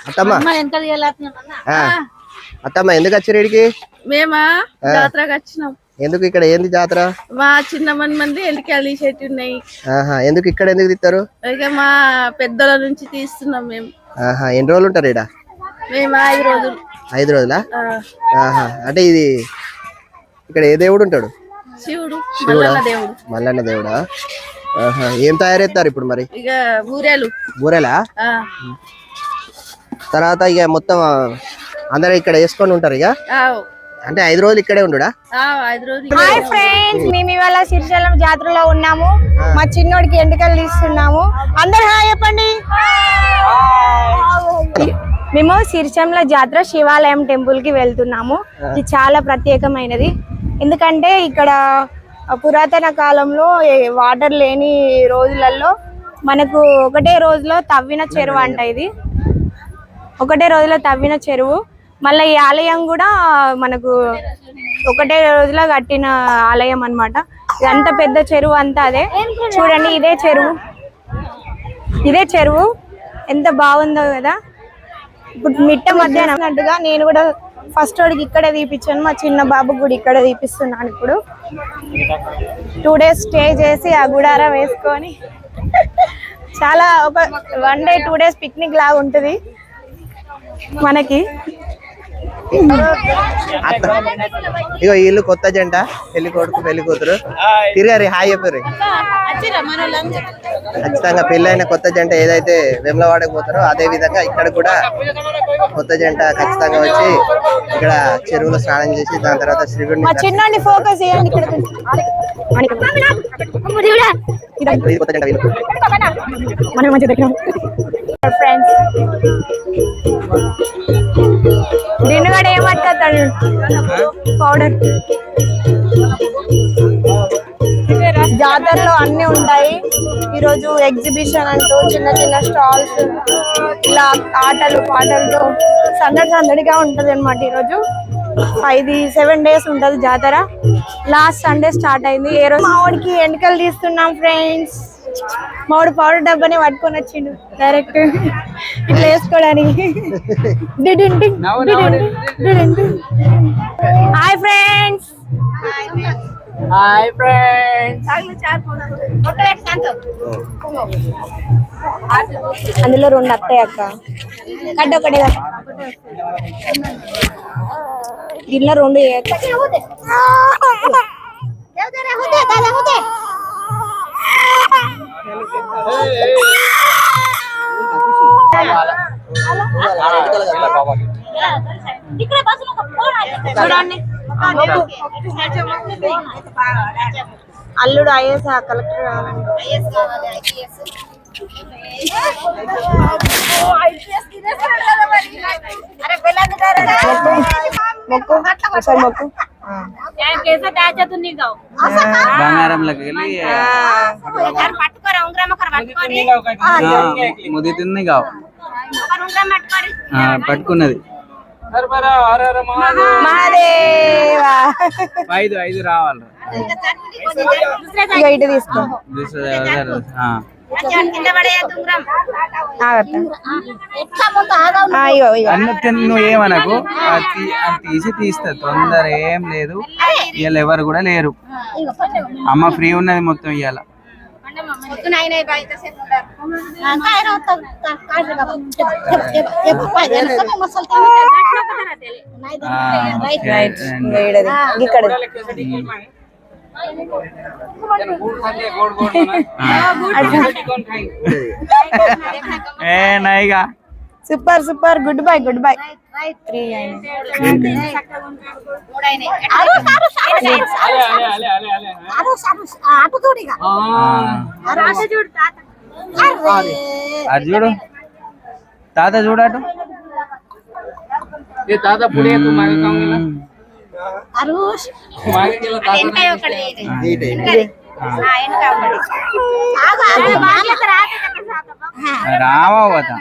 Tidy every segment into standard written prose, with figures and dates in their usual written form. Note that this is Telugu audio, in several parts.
అత్తమ్మ అత్తమ్మ ఎందుకు వచ్చారు ఇడికి? మేమా జాతరకు వచ్చినాం. ఎందుకు ఇక్కడ ఏంది జాతర? మా చిన్న మంది ఎంటికలు తీసేటి ఉన్నాయి. ఎందుకు ఇక్కడ ఎందుకు తీస్తారు? ఇక మా పెద్దల నుంచి తీస్తున్నాం మేము. ఎన్ని రోజులు ఉంటారు ఇక్కడ? మేము 5 రోజులు. 5 రోజులా? అంటే ఇది ఇక్కడ ఏ దేవుడు ఉంటాడు? శివుడు. మల్లన్న దేవుడా? ఏం తయారు చేస్తారు ఇప్పుడు మరి? ఇక బూరెలా తర్వాత ఇక మొత్తం అందరూ ఇక్కడ వేసుకొని ఉంటారు ఇక. అంటే 5 రోజులు ఇక్కడే ఉండుడా? 5 రోజులు. హాయ్ ఫ్రెండ్స్, మేము ఇవాళ శ్రీశైలం జాతరలో ఉన్నాము. మా చిన్నోడికి ఎంటికలు తీస్తున్నాము. అందరు హాయ్ చెప్పండి. మేము శ్రీశైలం జాతర శివాలయం టెంపుల్ కి వెళ్తున్నాము. ఇది చాలా ప్రత్యేకమైనది. ఎందుకంటే ఇక్కడ పురాతన కాలంలో వాటర్ లేని రోజులలో మనకు ఒకటే రోజులో తవ్విన చెరువు అంట. ఇది ఒకటే రోజులో తవ్విన చెరువు. మళ్ళీ ఈ ఆలయం కూడా మనకు ఒకటే రోజులో కట్టిన ఆలయం అన్నమాట. అంత పెద్ద చెరువు అంతా అదే. చూడండి, ఇదే చెరువు ఎంత బాగుందో కదా. ఇప్పుడు మిట్ట మధ్యాహ్నం అన్నట్టుగా నేను కూడా ఫస్ట్ వాడికి ఇక్కడే తీపిచ్చాను. మా చిన్న బాబు కూడా ఇక్కడే తీపిస్తున్నాను. ఇప్పుడు 2 days స్టే చేసి ఆ గుడారా వేసుకొని చాలా ఒక 1 day 2 days పిక్నిక్ లాగా ఉంటుంది మనకి. ఇగో వీళ్ళు కొత్త జంట, పెళ్లి కొడుకు పెళ్లి కూతురు తిరిగారు. హాయ్ చెప్పారు. ఖచ్చితంగా పెళ్ళైన కొత్త జంట ఏదైతే వేములవాడకి పోతారో అదే విధంగా ఇక్కడ కూడా కొత్త జంట ఖచ్చితంగా వచ్చి ఇక్కడ చెరువులో స్నానం చేసి దాని తర్వాత శ్రీగుడిని ఫోకస్ చేయండి. ఫ్రెండ్స్ దినుగాడు ఏమంటాడు? పౌడర్. జాతరలో అన్ని ఉంటాయి. ఈరోజు ఎగ్జిబిషన్ అంటూ చిన్న చిన్న స్టాల్స్, ఇలా ఆటలు పాటలతో సందడిగా ఉంటది అన్నమాట. ఈరోజు 7 days ఉంటది జాతర. లాస్ట్ సండే స్టార్ట్ అయింది. ఏ రోజు మా వాడికి ఎంటికలు తీస్తున్నాం ఫ్రెండ్స్. మావాడు పౌడర్ డబ్బాని పట్టుకొని వచ్చిండు డైరెక్ట్ ఇట్లా వేసుకోవడానికి. Hi friends. అందులో 2 వస్తాయి అక్క. ఒకటే దీనిలో 2 చూడండి. అల్లుడు ఐఏఎస్ కలెక్టర్ మొక్కు ఒకసారి మొక్కు. బంగారంలోకి వెళ్ళి ముదితుంది కావు పట్టుకున్నది. 5 రావాలి. ఇటు తీసుకో. నువ్వు ఏమనకు, తీస్తా, తొందర ఏం లేదు. ఇవాళ ఎవరు కూడా లేరు. అమ్మ ఫ్రీ ఉన్నది మొత్తం ఇవాళ. సూపర్ గుడ్ బై 3 అది చూడు తాత చూడటు తాత రావత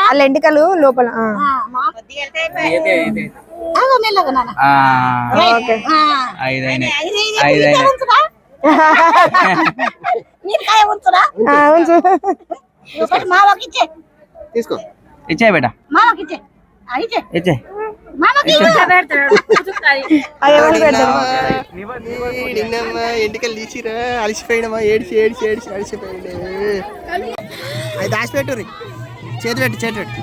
వాళ్ళ ఎంటికలు లోపల. తీసుకో. ఇచ్చే బేట ఇచ్చే అది ఎవరు పెడతారు? ఎంటికలు తీసిరా అలసిపోయినమా ఏడిచి అలసిపోయింది. అది దాచిపెట్టు చేతి పెట్టు.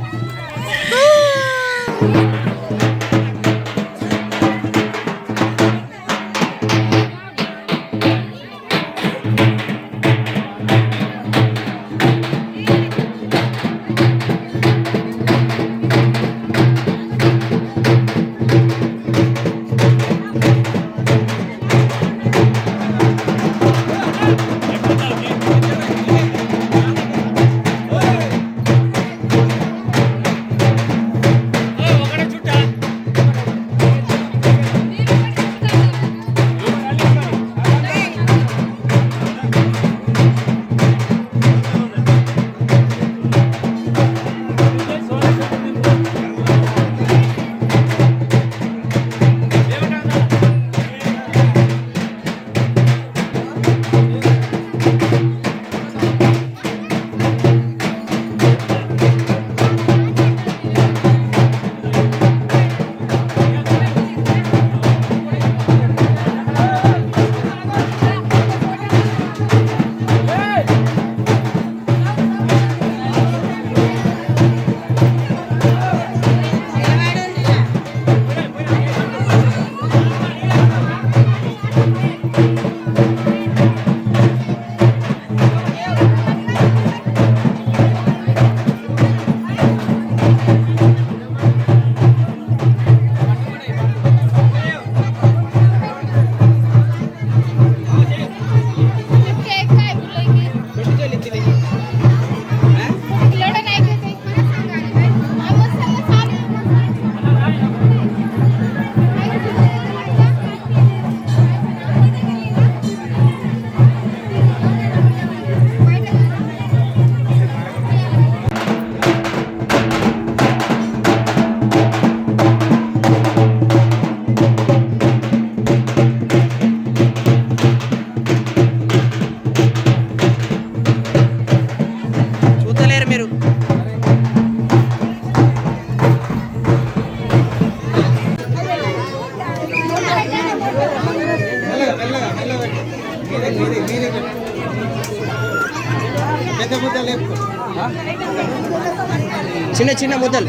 చిన్న ముద్దలు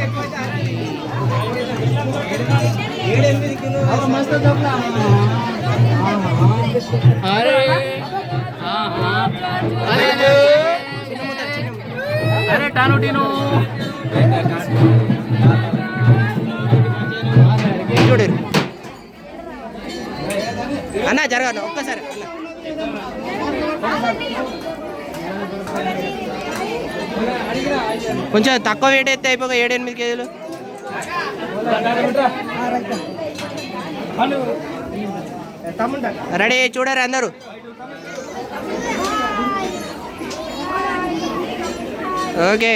చూడరు అన్న జరగదు ఒక్కసారి కొంచెం తక్కువ వెయిట్ అయితే అయిపోగా 7-8 కేజీలు రెడీ చూడరు అందరూ. ఓకే